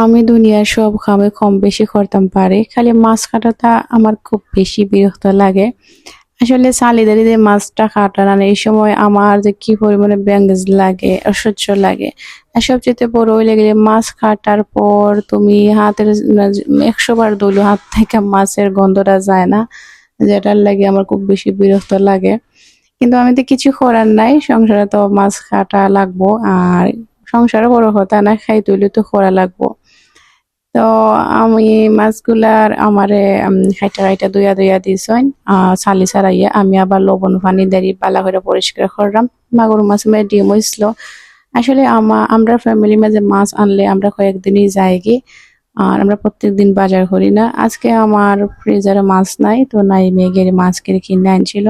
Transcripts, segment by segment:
আমি দুনিয়ার সব কামে কম বেশি করতাম পারি, খালি মাছ কাটাটা আমার খুব বেশি বিরক্ত লাগে। আসলে চালি দাঁড়িয়ে মাছটা কাটা না এই সময় আমার যে কি পরিমাণে ব্যাঙ্গেজ লাগে, অসহ্য লাগে। আর সবচেয়ে বড় হইলে গেলে মাছ কাটার পর তুমি হাতের 100 বার ধুলো হাত থেকে মাছের গন্ধটা যায় না, যেটার লাগে আমার খুব বেশি বিরক্ত লাগে। কিন্তু আমি তো কিছু করার নাই, সংসারে তো মাছ কাটা লাগবো। আর সংসারে বড় কথা না, খাইতে হইলে তো করা লাগবো। তো আমি মাছগুলার আমারে হাইটা হাইটা ধুইয়া ধুইয়া দিছইন, ছালি ছাড়াইয়া আমি আবার লবণ পানি দাঁড়িয়ে বালা করে পরিষ্কার করলাম। মাগুর মাছ মেয়ে ডিম হইছিল। আসলে আমরা ফ্যামিলির মাঝে মাছ আনলে আমরা কয়েকদিনই যাই কি, আর আমরা প্রত্যেকদিন বাজার করি না। আজকে আমার ফ্রিজারে মাছ নাই, তো নাই মেয়ে গেলে মাছ কিনে আনছিল।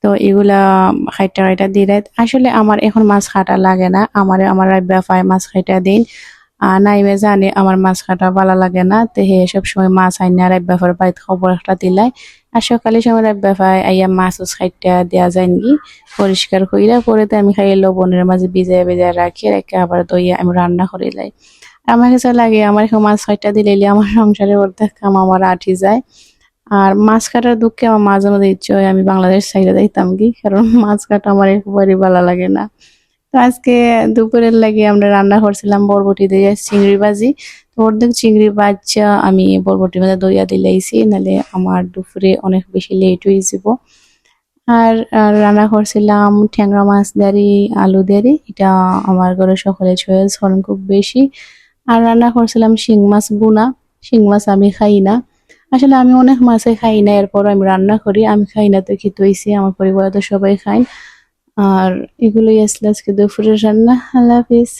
তো এগুলা হাইটা হাইটা দিয়ে দেয়। আসলে আমার এখন মাছ কাটা লাগে না, আমার ব্যাপায় মাছ খাইটা দিন। নাইমে জানে আমার মাছ কাটা ভালো লাগে না, তো হে সব সময় মাছ আইনে আর ব্যাপার বাড়িতে খবর একটা দিলাই। আর সকালে সময় ব্যাপার আইয়া মাছ খাইটা দেওয়া যায় নাকি পরিষ্কার কইরা পরে, তো আমি খাইয়ে লবণের মাঝে ভিজায় ভিজায় রাখি, রেখে আবার দইয়া আমি রান্না করে লাই। আমার কাছে লাগে আমার এখন মাছ খাইটা দিলে আমার সংসারের অর্ধেক কাম আমার আটি যায়। আর মাছ কাটার দুঃখে আমার মাঝে মাঝে ইচ্ছে হয় আমি বাংলাদেশ সাইডে যাইতাম কি, কারণ মাছ কাটা আমার একেবারেই ভালো লাগে না। তো আজকে দুপুরের লাগে আমরা রান্না করছিলাম বরবটি দিয়ে চিংড়ি ভাজি। তো অর্ধেক চিংড়ি বাচ্চা আমি বরবটির মধ্যে দইয়া দিলাইছি, নাহলে আমার দুপুরে অনেক বেশি লেট হয়ে যাব। আর রান্না করছিলাম ট্যাংরা মাছ দাঁড়ি আলু দাঁড়ি, এটা আমার ঘরে সকলে চয়েস করেন খুব বেশি। আর রান্না করছিলাম শিং মাছ বুনা। শিং মাছ আমি খাই না, আসলে আমি অনেক মাছে খাই না, এরপর আমি রান্না করি। আমি খাই না তো খেতে হইছি, আমার পরিবারে তো সবাই খায়। আর এগুলোই আসলে আজকে দুপুরের রান্না। আল্লাহ হাফিজ।